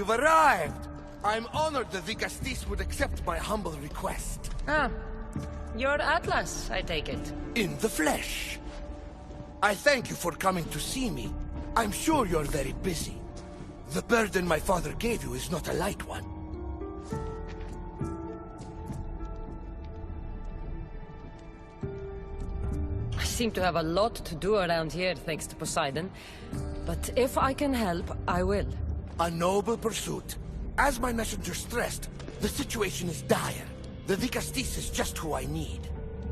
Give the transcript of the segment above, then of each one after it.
you've arrived! I'm honored the Vicastis would accept my humble request. Ah, you're Atlas, I take it. In the flesh. I thank you for coming to see me. I'm sure you're very busy. The burden my father gave you is not a light one. I seem to have a lot to do around here, thanks to Poseidon. But if I can help, I will. A noble pursuit. As my messenger stressed, the situation is dire. The Vicastis is just who I need.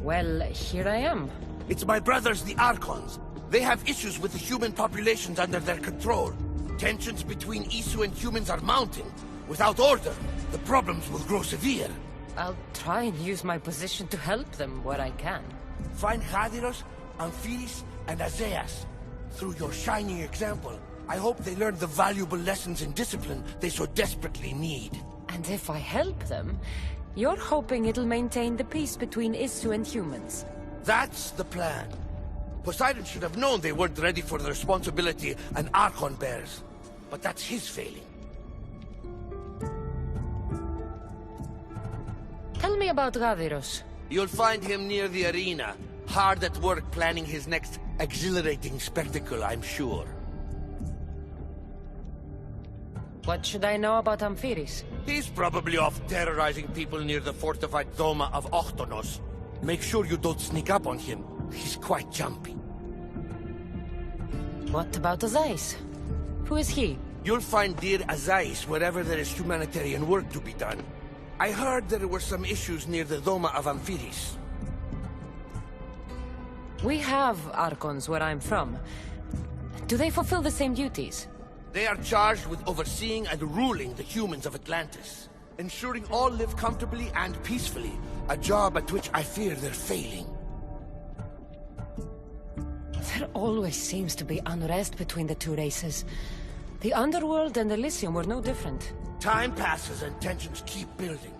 Well, here I am. It's my brothers, the Archons. They have issues with the human populations under their control. Tensions between Isu and humans are mounting. Without order, the problems will grow severe. I'll try and use my position to help them where I can. Find Hadiros, Amphiris, and Azaeas. Through your shining example, I hope they learn the valuable lessons in discipline they so desperately need. And if I help them, you're hoping it'll maintain the peace between Isu and humans. That's the plan. Poseidon should have known they weren't ready for the responsibility an Archon bears. But that's his failing. Tell me about Gadiros. You'll find him near the arena, hard at work planning his next exhilarating spectacle, I'm sure. What should I know about Amphiris? He's probably off terrorizing people near the fortified Doma of Ochtonos. Make sure you don't sneak up on him. He's quite jumpy. What about Azais? Who is he? You'll find dear Azais wherever there is humanitarian work to be done. I heard there were some issues near the Doma of Amphiris. We have Archons where I'm from. Do they fulfill the same duties? They are charged with overseeing and ruling the humans of Atlantis. Ensuring all live comfortably and peacefully. A job at which I fear they're failing. There always seems to be unrest between the two races. The Underworld and Elysium were no different. Time passes and tensions keep building.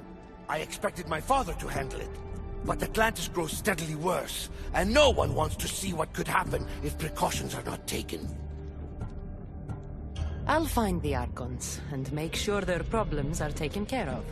I expected my father to handle it. But Atlantis grows steadily worse, and no one wants to see what could happen if precautions are not taken. I'll find the Archons, and make sure their problems are taken care of.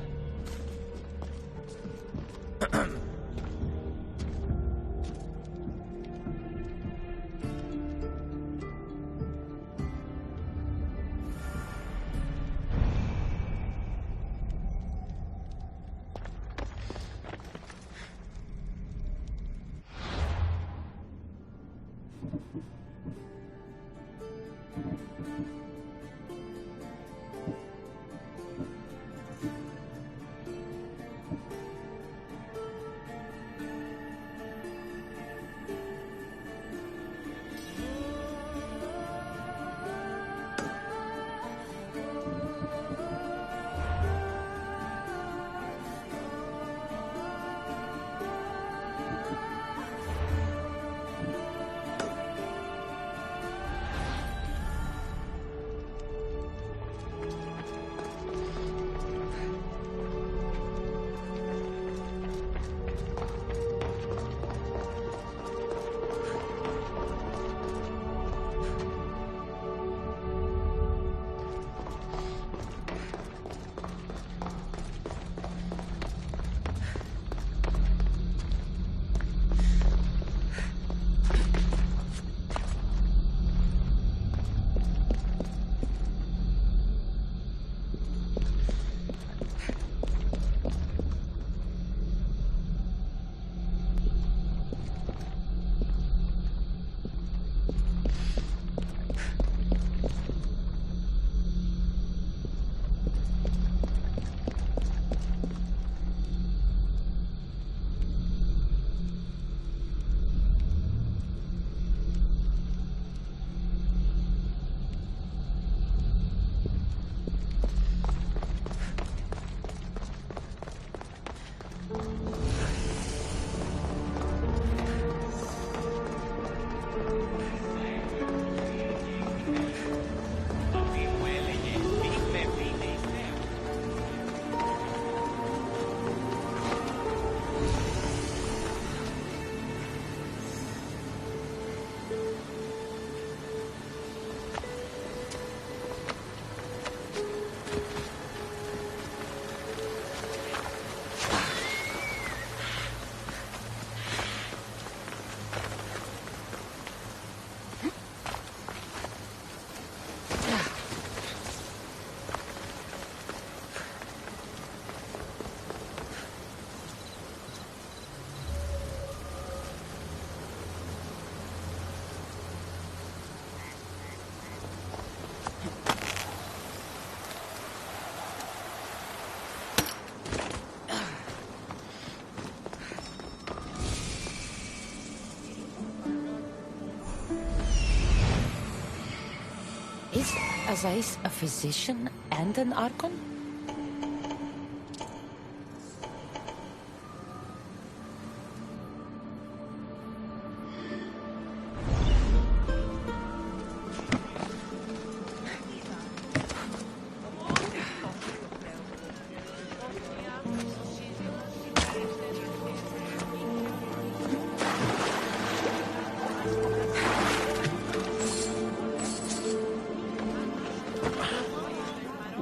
Is Azais a physician and an Archon?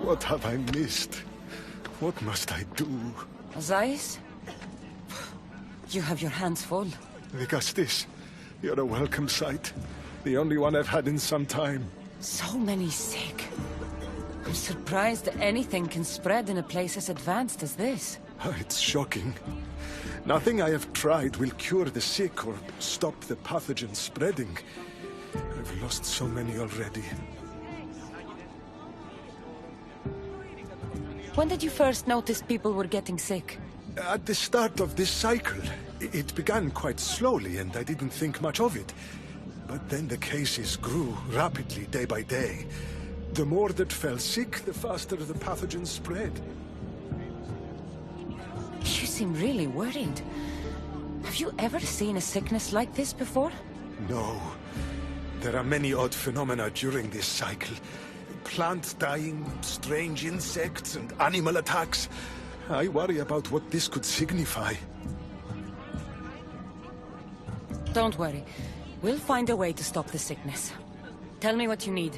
What have I missed? What must I do? Azais? You have your hands full. Vigastis, you're a welcome sight. The only one I've had in some time. So many sick. I'm surprised that anything can spread in a place as advanced as this. It's shocking. Nothing I have tried will cure the sick or stop the pathogen spreading. I've lost so many already. When did you first notice people were getting sick? At the start of this cycle. It began quite slowly and I didn't think much of it. But then the cases grew rapidly day by day. The more that fell sick, the faster the pathogen spread. You seem really worried. Have you ever seen a sickness like this before? No. There are many odd phenomena during this cycle. Plant dying, strange insects, and animal attacks. I worry about what this could signify. Don't worry. We'll find a way to stop the sickness. Tell me what you need.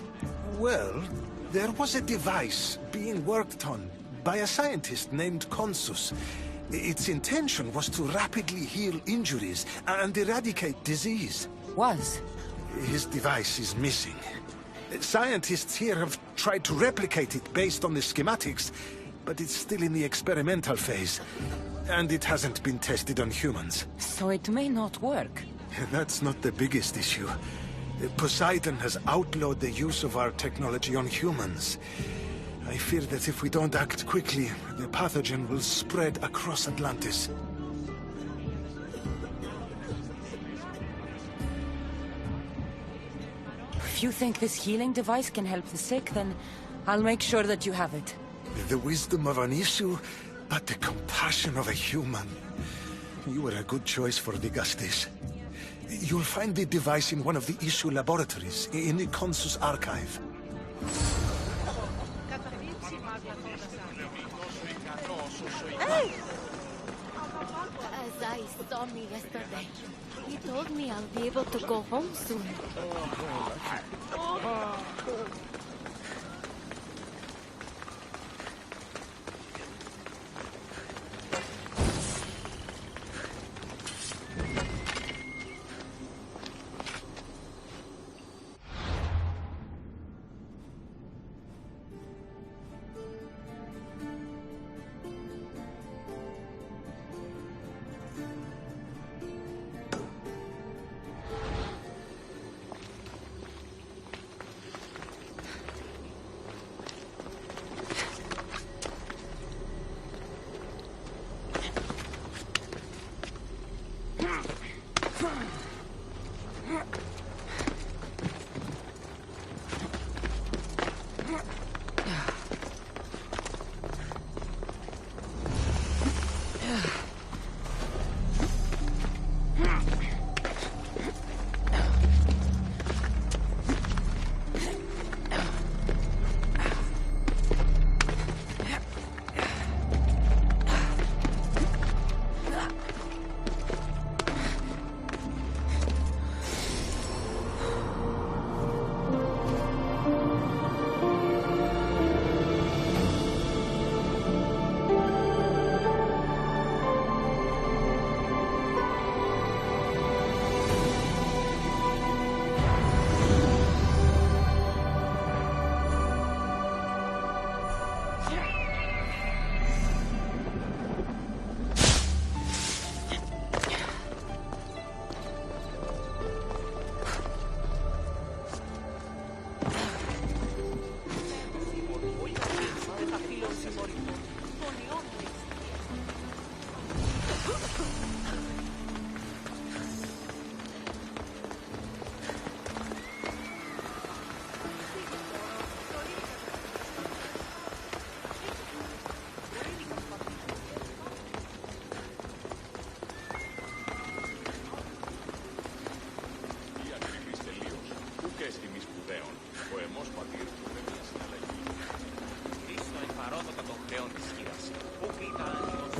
Well, there was a device being worked on by a scientist named Consus. Its intention was to rapidly heal injuries and eradicate disease. Was? His device is missing. Scientists here have tried to replicate it based on the schematics, but it's still in the experimental phase. And it hasn't been tested on humans. So it may not work. That's not the biggest issue. Poseidon has outlawed the use of our technology on humans. I fear that if we don't act quickly, the pathogen will spread across Atlantis. If you think this healing device can help the sick, then I'll make sure that you have it. The wisdom of an issue, but the compassion of a human. You were a good choice for Vigastis. You'll find the device in one of the issue laboratories, in the Consus archive. Hey! Azai saw me yesterday. He told me I'll be able to go home soon.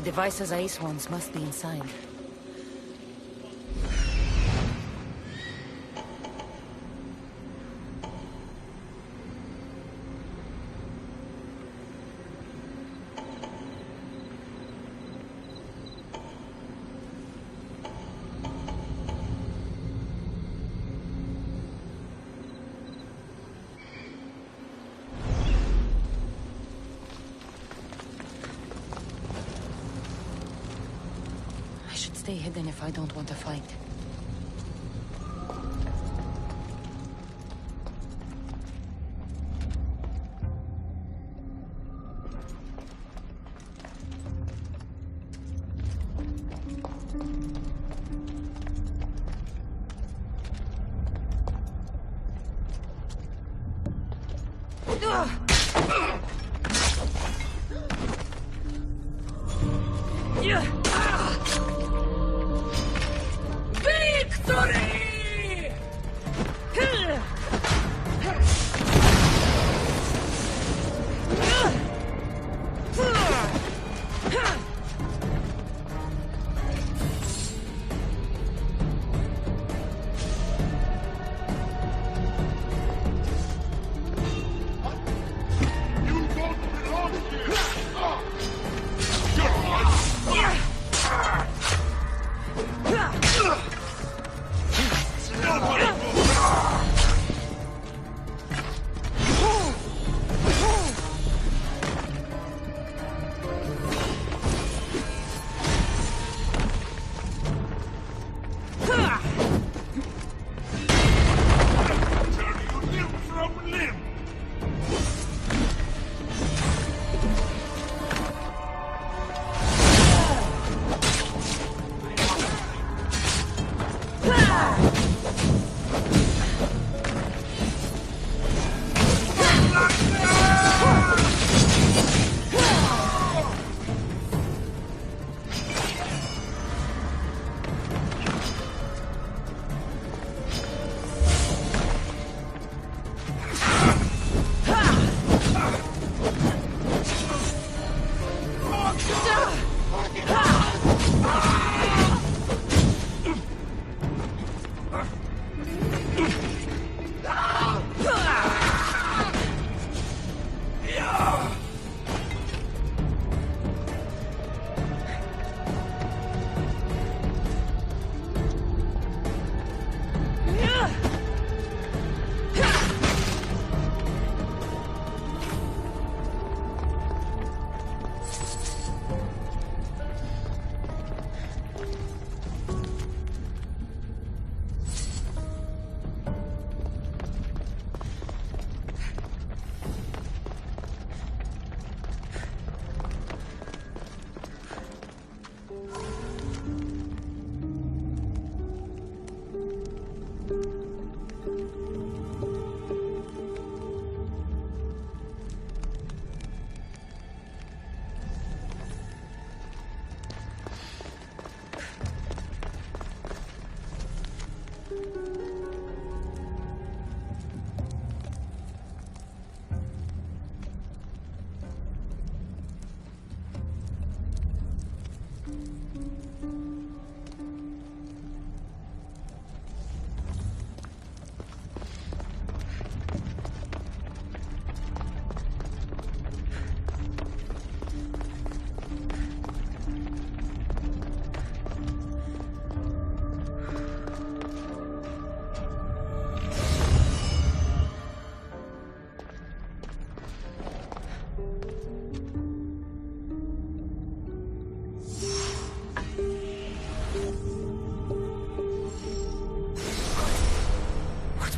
devices Ace wants must be inside. Stay hidden if I don't want to fight.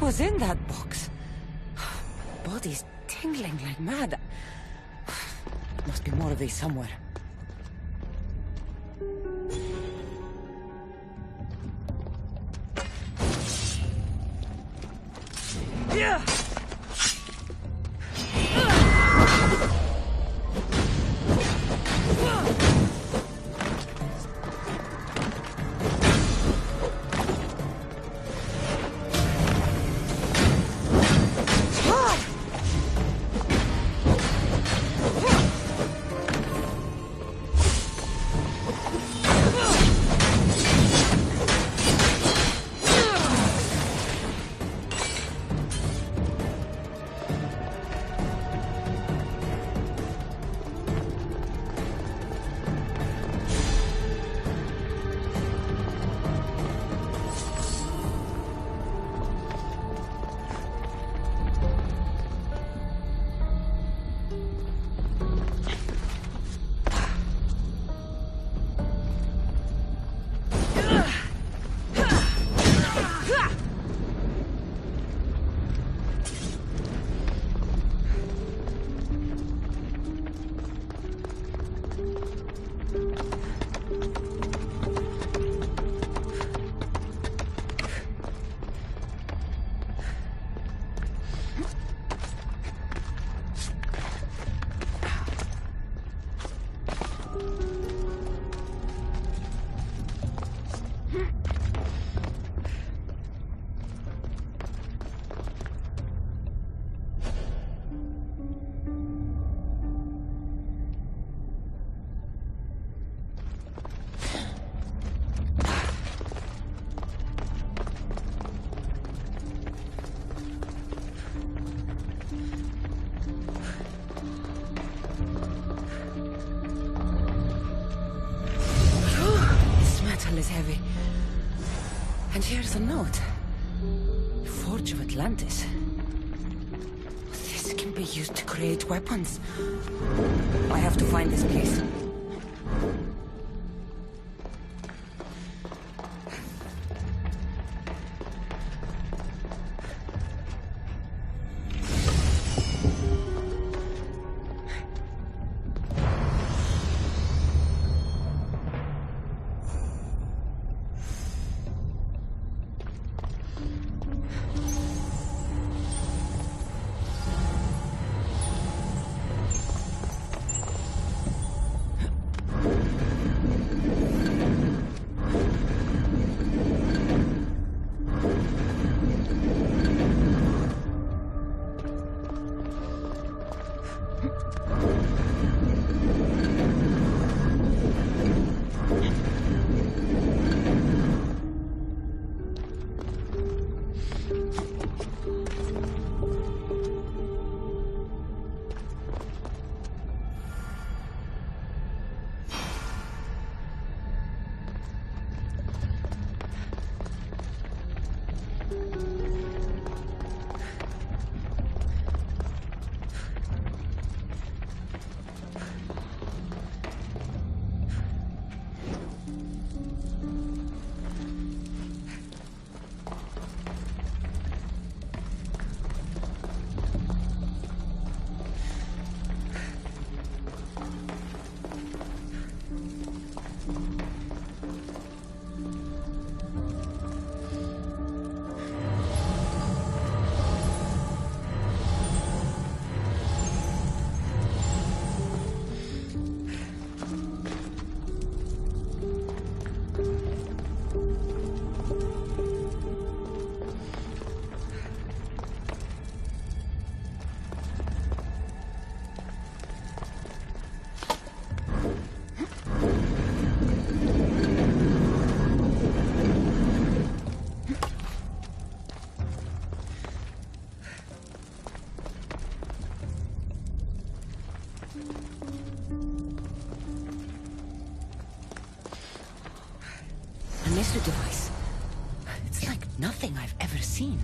Was in that box? Body's tingling like mad. Must be more of these somewhere. Yeah. Here's a note. Forge of Atlantis. This can be used to create weapons. I have to find this place. Mystery device. It's like nothing I've ever seen.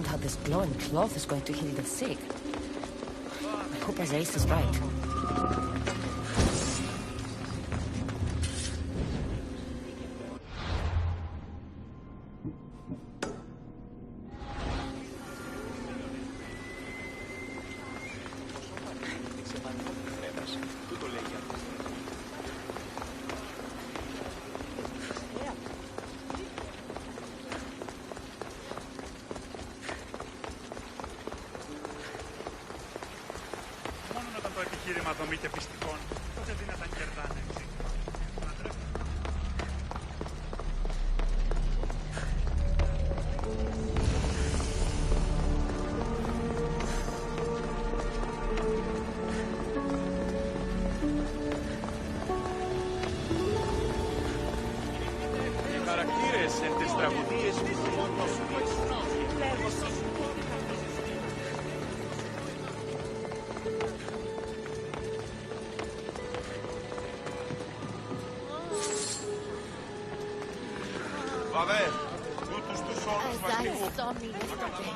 How this glowing cloth is going to heal the sick. I hope Azace is right. επιχείρημα δομείται πιστικών, τότε δυνατά κερδάνε. Οι χαρακτήρες εν τις τραγωδίες του Βαβέ, τούτους τους όρους As μας I λίγο. saw me yesterday.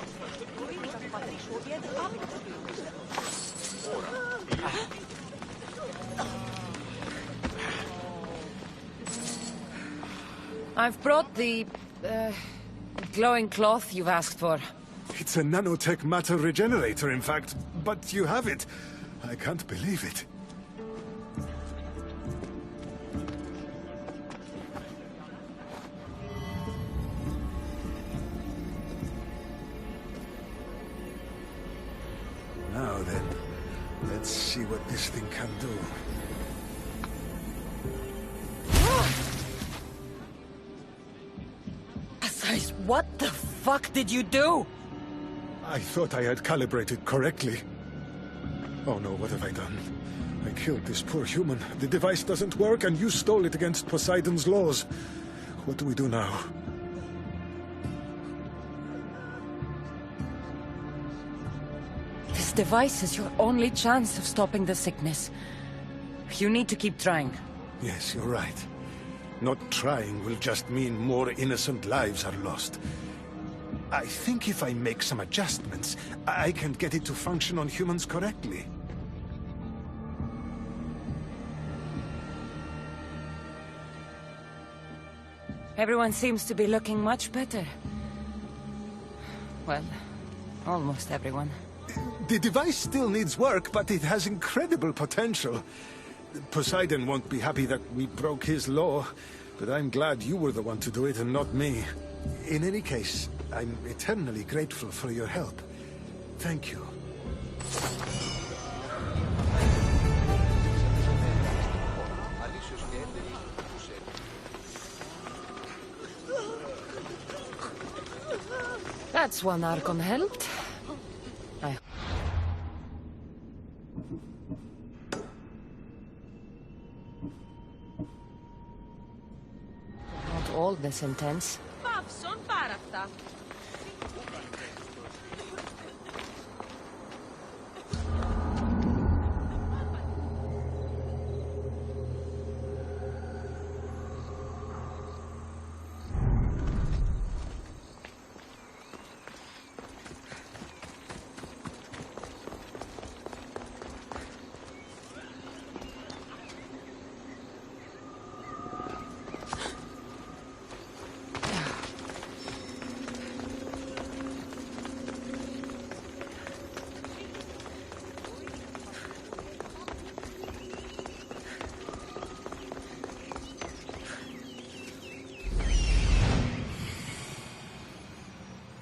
I've brought the glowing cloth you've asked for. It's a nanotech matter regenerator, in fact, but you have it. I can't believe it. Now then, let's see what this thing can do. What the fuck did you do? I thought I had calibrated correctly. Oh no, what have I done? I killed this poor human. The device doesn't work, and you stole it against Poseidon's laws. What do we do now? This device is your only chance of stopping the sickness. You need to keep trying. Yes, you're right. Not trying will just mean more innocent lives are lost. I think if I make some adjustments, I can get it to function on humans correctly. Everyone seems to be looking much better. Well, almost everyone. The device still needs work, but it has incredible potential. Poseidon won't be happy that we broke his law, but I'm glad you were the one to do it and not me. In any case, I'm eternally grateful for your help. Thank you. That's one Archon helped. Not all this intense. Παύσον πάρα αυτά.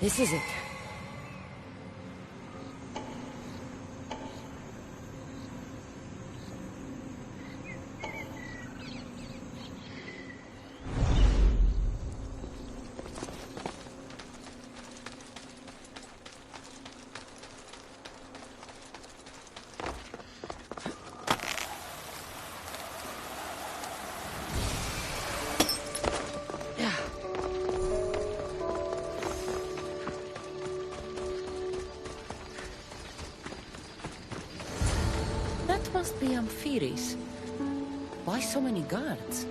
This is it. Must be Amphiris. Why so many guards?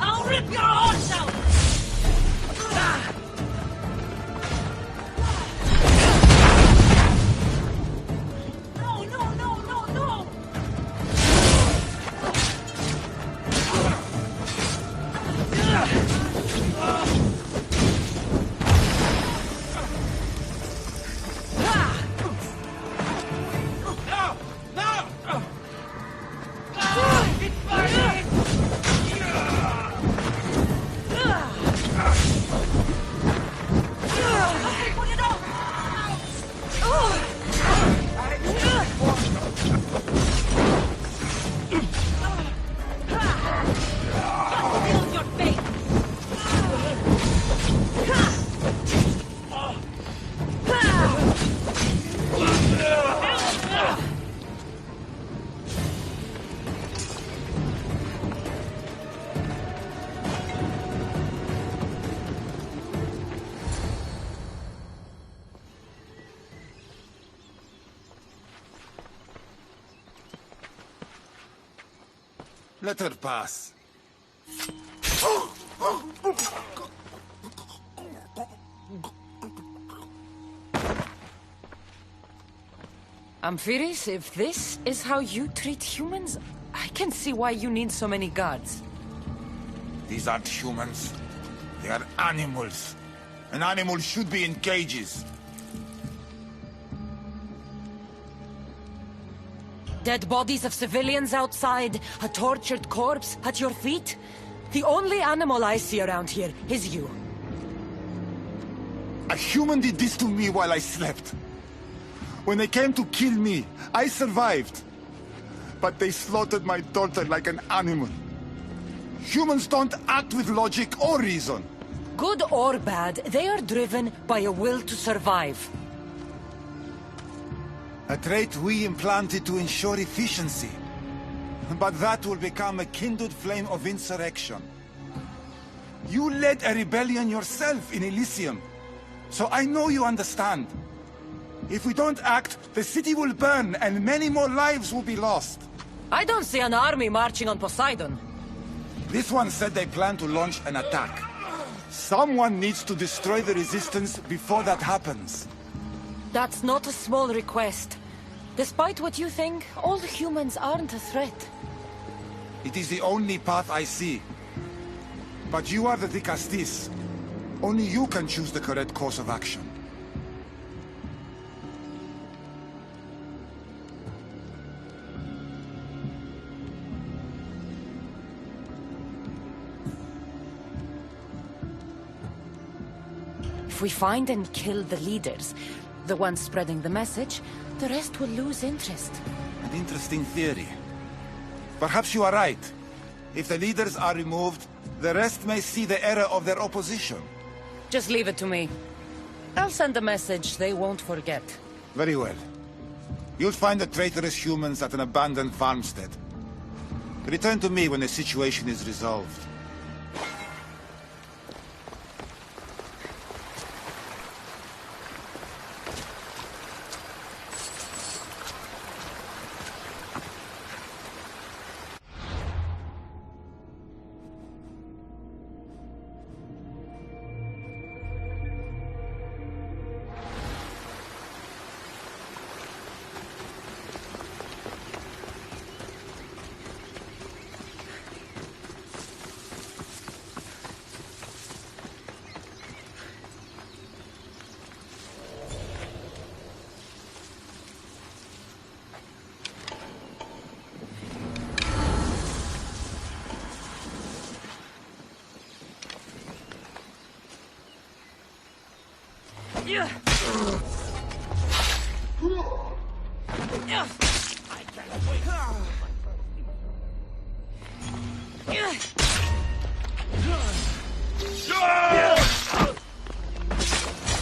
I'll rip your hearts out! Let her pass. Amphiris, if this is how you treat humans, I can see why you need so many guards. These aren't humans. They are animals. An animal should be in cages. Dead bodies of civilians outside, a tortured corpse at your feet. The only animal I see around here is you. A human did this to me while I slept. When they came to kill me, I survived. But they slaughtered my daughter like an animal. Humans don't act with logic or reason. Good or bad, they are driven by a will to survive. A trait we implanted to ensure efficiency. But that will become a kindled flame of insurrection. You led a rebellion yourself in Elysium, so I know you understand. If we don't act, the city will burn and many more lives will be lost. I don't see an army marching on Poseidon. This one said they plan to launch an attack. Someone needs to destroy the resistance before that happens. That's not a small request. Despite what you think, all humans aren't a threat. It is the only path I see. But you are the Dicastis. Only you can choose the correct course of action. If we find and kill the leaders, the ones spreading the message, the rest will lose interest. An interesting theory. Perhaps you are right. If the leaders are removed, the rest may see the error of their opposition. Just leave it to me. I'll send a message they won't forget. Very well. You'll find the traitorous humans at an abandoned farmstead. Return to me when the situation is resolved.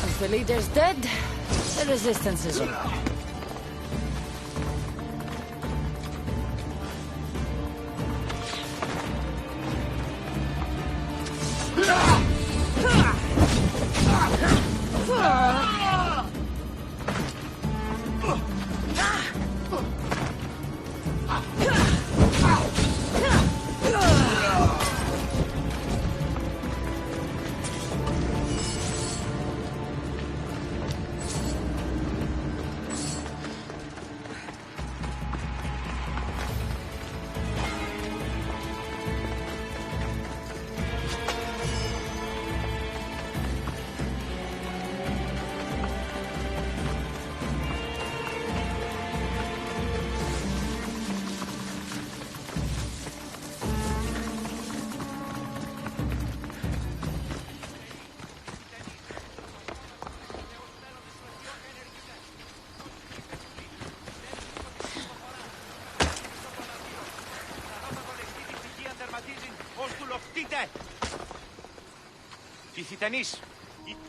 If the leader's dead, the resistance is over.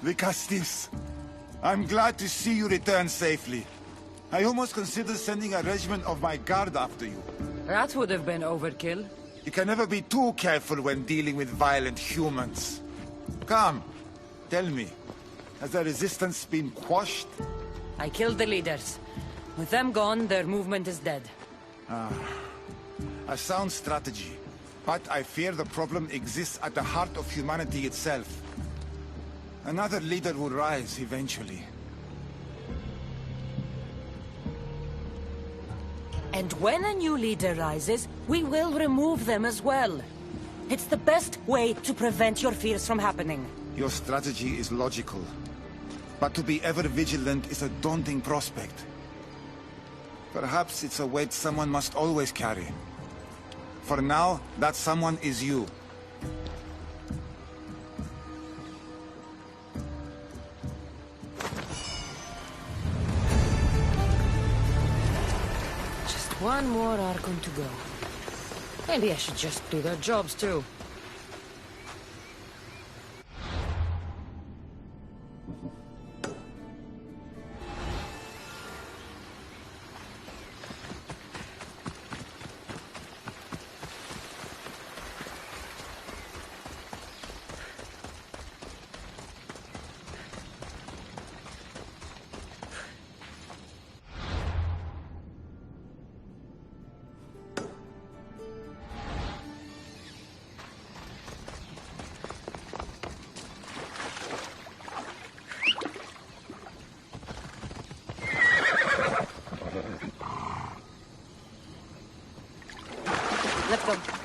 Dicastis, I'm glad to see you return safely. I almost considered sending a regiment of my guard after you. That would have been overkill. You can never be too careful when dealing with violent humans. Come, tell me, has the resistance been quashed? I killed the leaders. With them gone, their movement is dead. A sound strategy. But I fear the problem exists at the heart of humanity itself. Another leader will rise eventually. And when a new leader rises, we will remove them as well. It's the best way to prevent your fears from happening. Your strategy is logical. But to be ever vigilant is a daunting prospect. Perhaps it's a weight someone must always carry. For now, that someone is you. Just one more Archon to go. Maybe I should just do their jobs too. Let's go.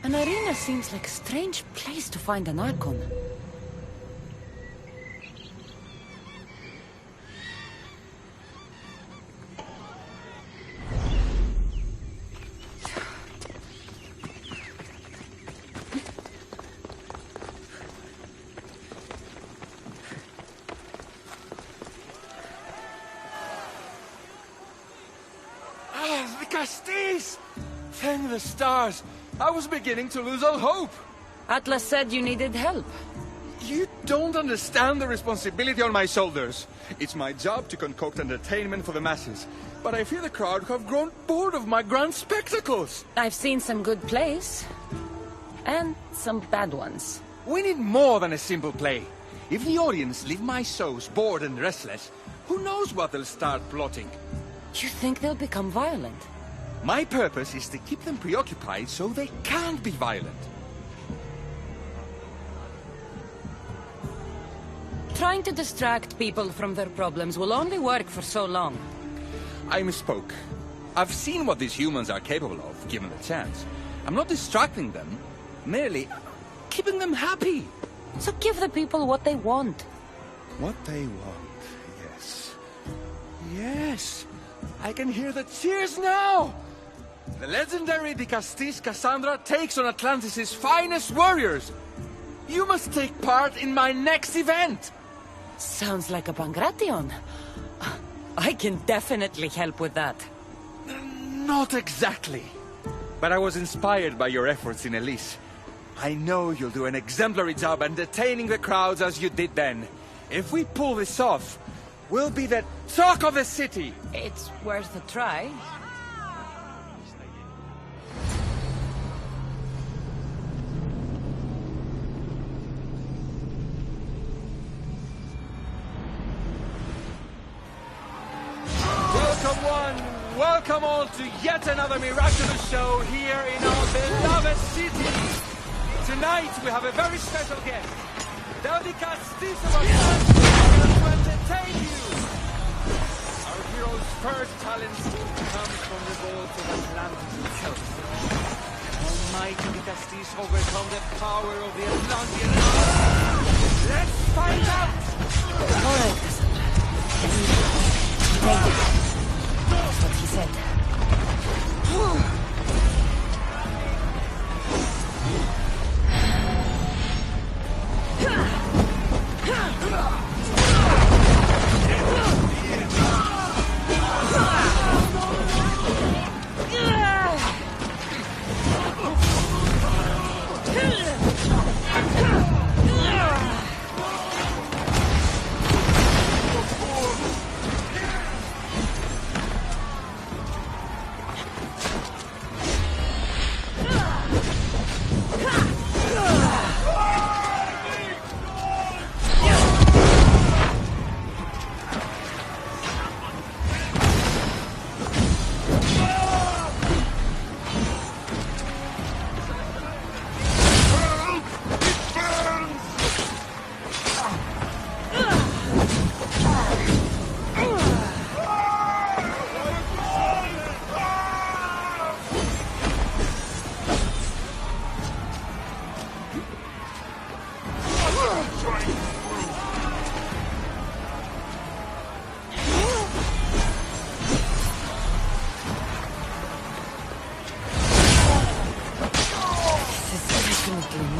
An arena seems like a strange place to find an Archon. Castis! Thank the stars. I was beginning to lose all hope. Atlas said you needed help. You don't understand the responsibility on my shoulders. It's my job to concoct entertainment for the masses. But I fear the crowd have grown bored of my grand spectacles. I've seen some good plays. And some bad ones. We need more than a simple play. If the audience leave my shows bored and restless, who knows what they'll start plotting? You think they'll become violent? My purpose is to keep them preoccupied so they can't be violent. Trying to distract people from their problems will only work for so long. I misspoke. I've seen what these humans are capable of, given the chance. I'm not distracting them, merely keeping them happy. So give the people what they want. What they want, yes. Yes! I can hear the cheers now! The legendary De Castis Cassandra takes on Atlantis' finest warriors! You must take part in my next event! Sounds like a Pangration. I can definitely help with that. Not exactly. But I was inspired by your efforts in Elise. I know you'll do an exemplary job entertaining the crowds as you did then. If we pull this off, we'll be the talk of the city! It's worth a try. Welcome one, welcome all to yet another miraculous show here in our beloved city. Tonight we have a very special guest. They'll be Castis of Atlantis to entertain you. Our hero's first talent comes from the vaults of Atlantis itself. Almighty De Castis overcome the power of the Atlanteans. Let's find out! All right, Cassandra. Thank you. That's what he said.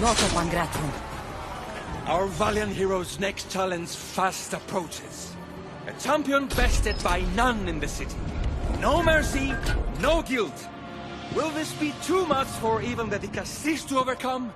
Not a Pangration. Our valiant hero's next challenge fast approaches. A champion bested by none in the city. No mercy, no guilt. Will this be too much for even the De Castis to overcome?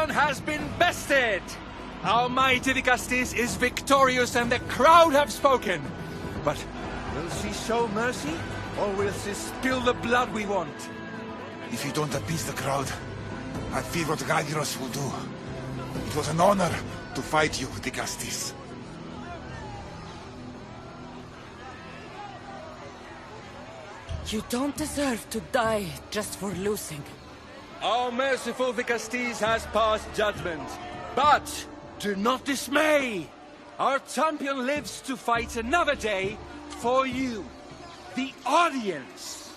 rebellion has been bested! Our mighty Dicastis is victorious and the crowd have spoken. But will she show mercy, or will she spill the blood we want? If you don't appease the crowd, I fear what Gagiros will do. It was an honor to fight you, Dicastis. You don't deserve to die just for losing. Our merciful Dicastis has passed judgment. But do not dismay! Our champion lives to fight another day for you, the audience.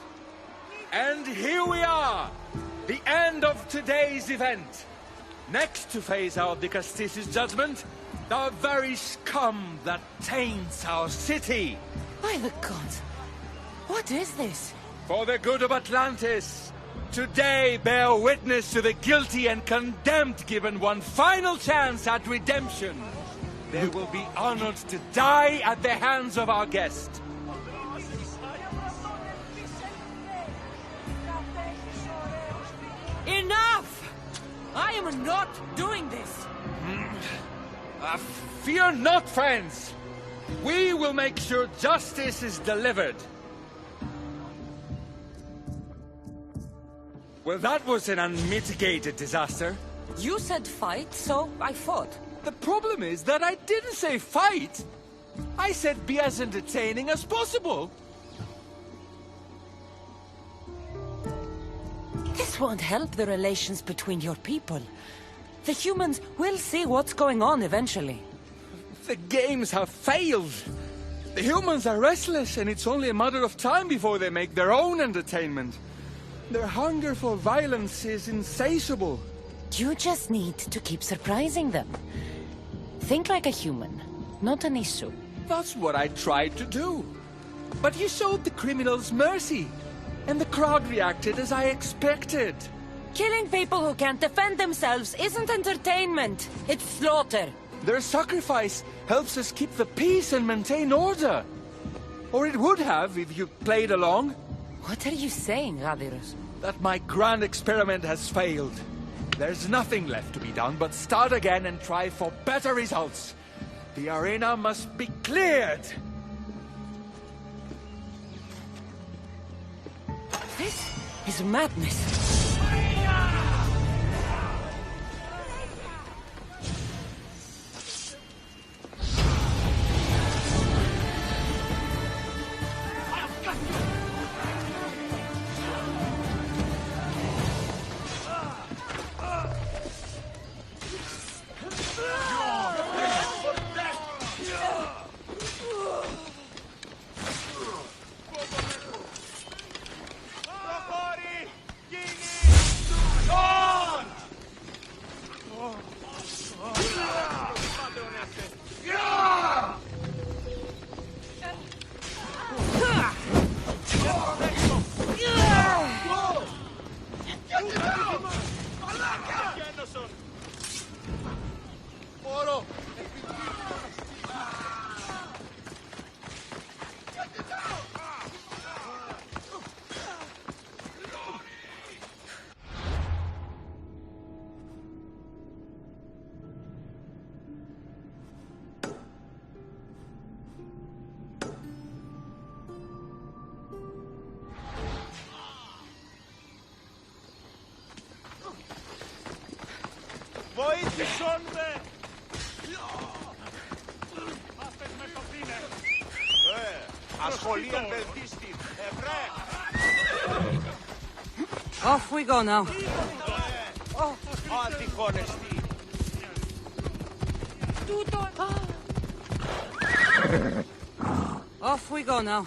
And here we are, the end of today's event. Next to face our Dicastis' judgment, the very scum that taints our city. By the gods, what is this? For the good of Atlantis, today bear witness to the guilty and condemned given one final chance at redemption. They will be honored to die at the hands of our guest. Enough! I am not doing this! Fear not, friends. We will make sure justice is delivered. Well, that was an unmitigated disaster. You said fight, so I fought. The problem is that I didn't say fight. I said be as entertaining as possible. This won't help the relations between your people. The humans will see what's going on eventually. The games have failed. The humans are restless, and it's only a matter of time before they make their own entertainment. Their hunger for violence is insatiable. You just need to keep surprising them. Think like a human, not an issue. That's what I tried to do. But you showed the criminals mercy, and the crowd reacted as I expected. Killing people who can't defend themselves isn't entertainment. It's slaughter. Their sacrifice helps us keep the peace and maintain order. Or it would have if you played along. What are you saying, Gaviros? That my grand experiment has failed. There's nothing left to be done but start again and try for better results. The arena must be cleared. This is madness. Βοήθησον με! Ασχολίαν βελτίστη! Off we go now. Αντιχώνεστη! Off we go now.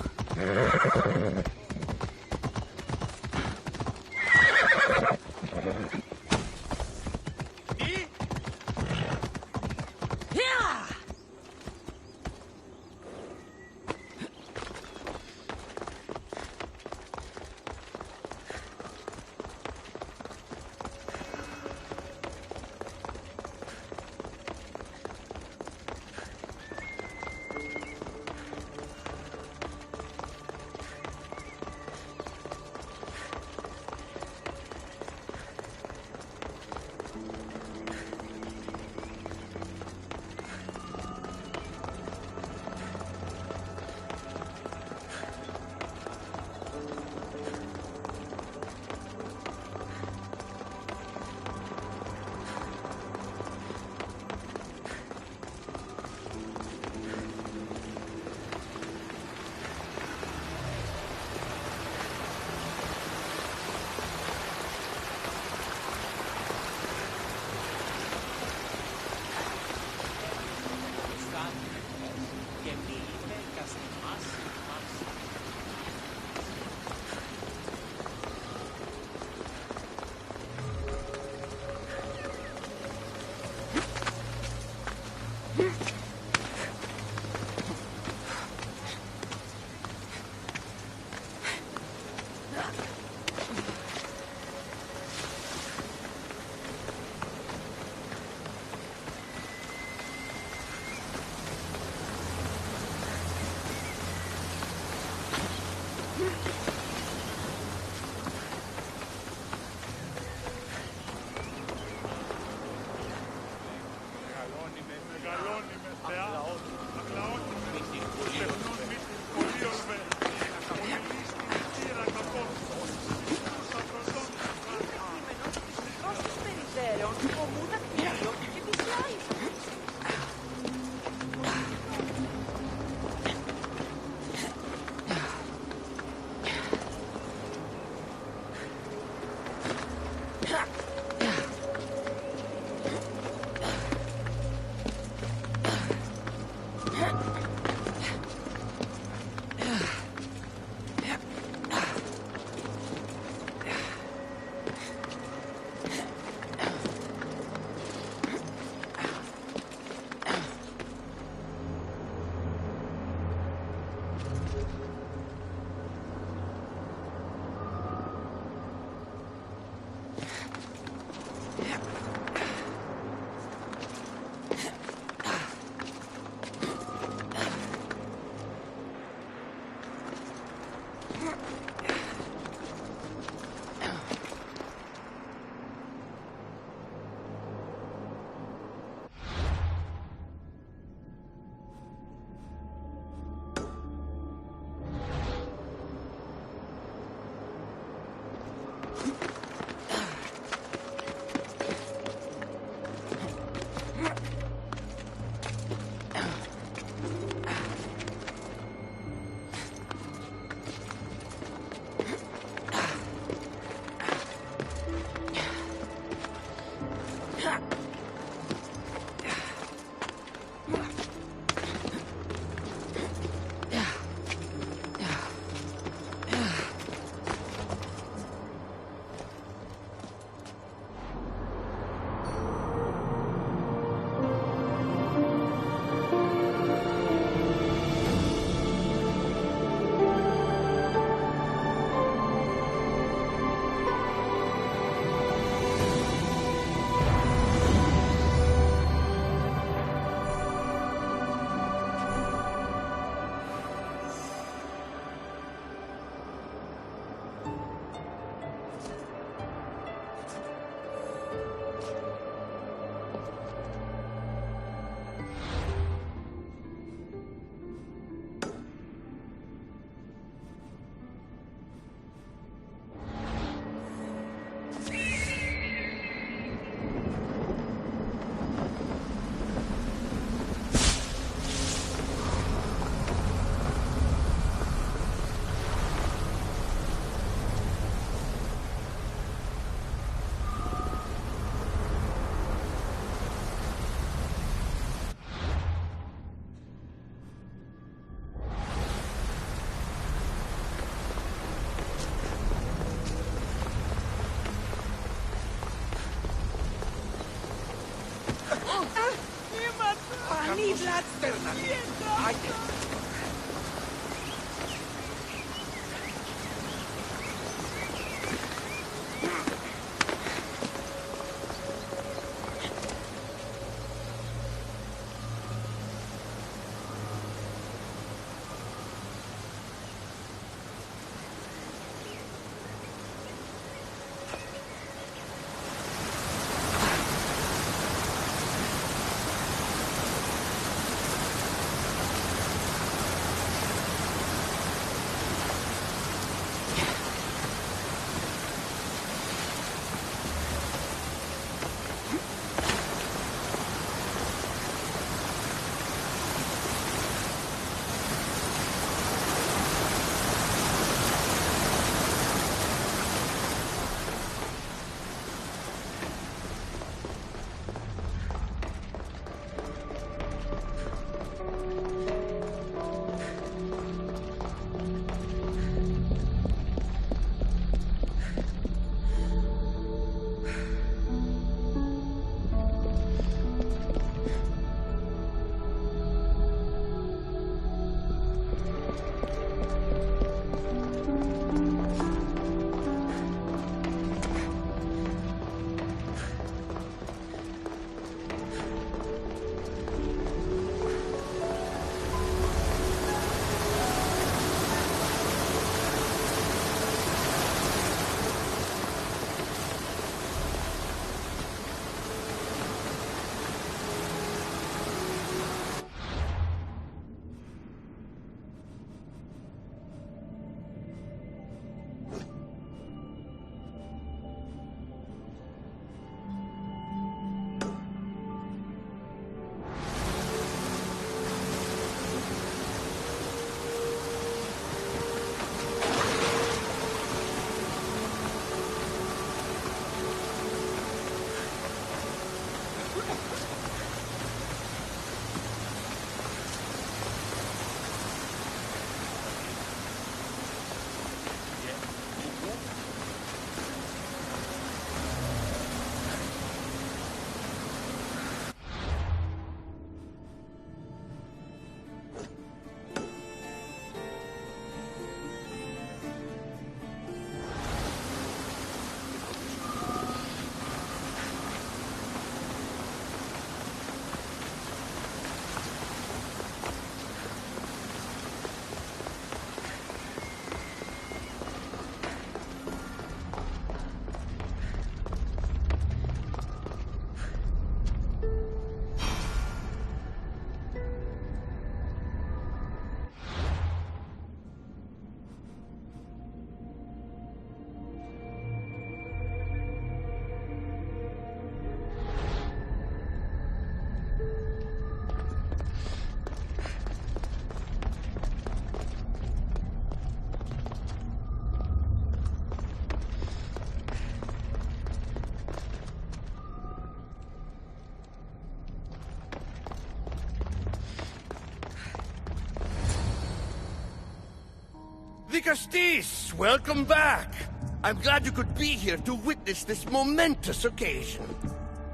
Dicastis, welcome back. I'm glad you could be here to witness this momentous occasion.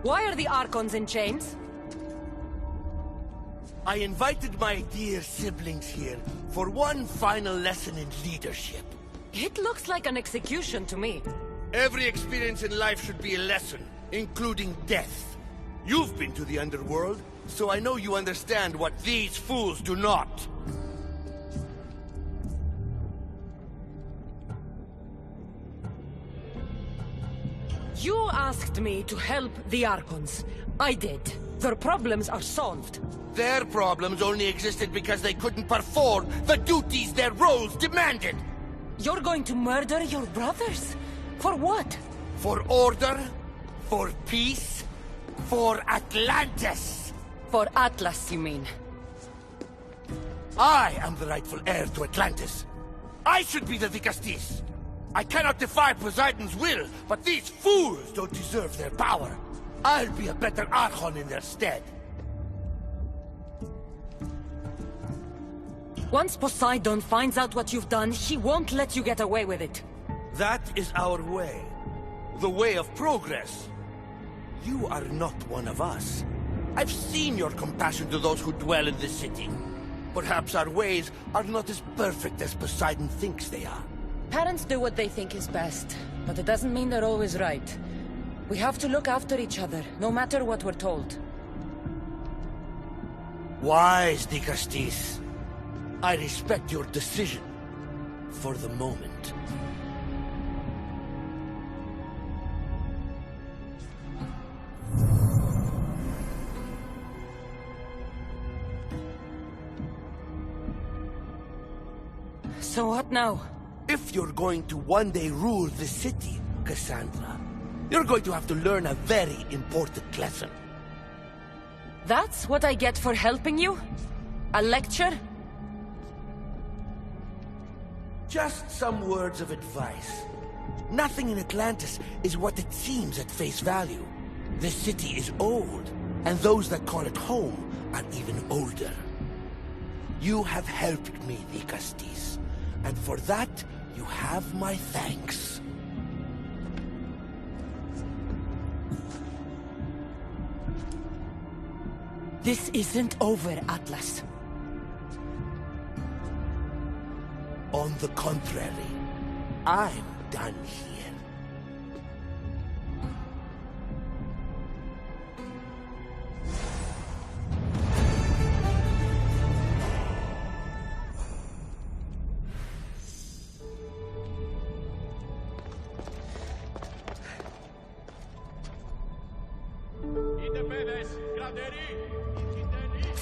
Why are the Archons in chains? I invited my dear siblings here for one final lesson in leadership. It looks like an execution to me. Every experience in life should be a lesson, including death. You've been to the underworld, so I know you understand what these fools do not. You asked me to help the Archons. I did. Their problems are solved. Their problems only existed because they couldn't perform the duties their roles demanded. You're going to murder your brothers? For what? For order, for peace, for Atlantis. For Atlas, you mean? I am the rightful heir to Atlantis. I should be the Dicastis. I cannot defy Poseidon's will, but these fools don't deserve their power. I'll be a better Archon in their stead. Once Poseidon finds out what you've done, he won't let you get away with it. That is our way. The way of progress. You are not one of us. I've seen your compassion to those who dwell in this city. Perhaps our ways are not as perfect as Poseidon thinks they are. Parents do what they think is best, but it doesn't mean they're always right. We have to look after each other, no matter what we're told. Wise, Dicastis. I respect your decision. For the moment. So what now? If you're going to one day rule the city, Cassandra, you're going to have to learn a very important lesson. That's what I get for helping you? A lecture? Just some words of advice. Nothing in Atlantis is what it seems at face value. The city is old, and those that call it home are even older. You have helped me, Dicastis, and for that, you have my thanks. This isn't over, Atlas. On the contrary, I'm done here.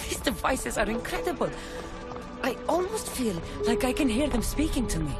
These devices are incredible. I almost feel like I can hear them speaking to me.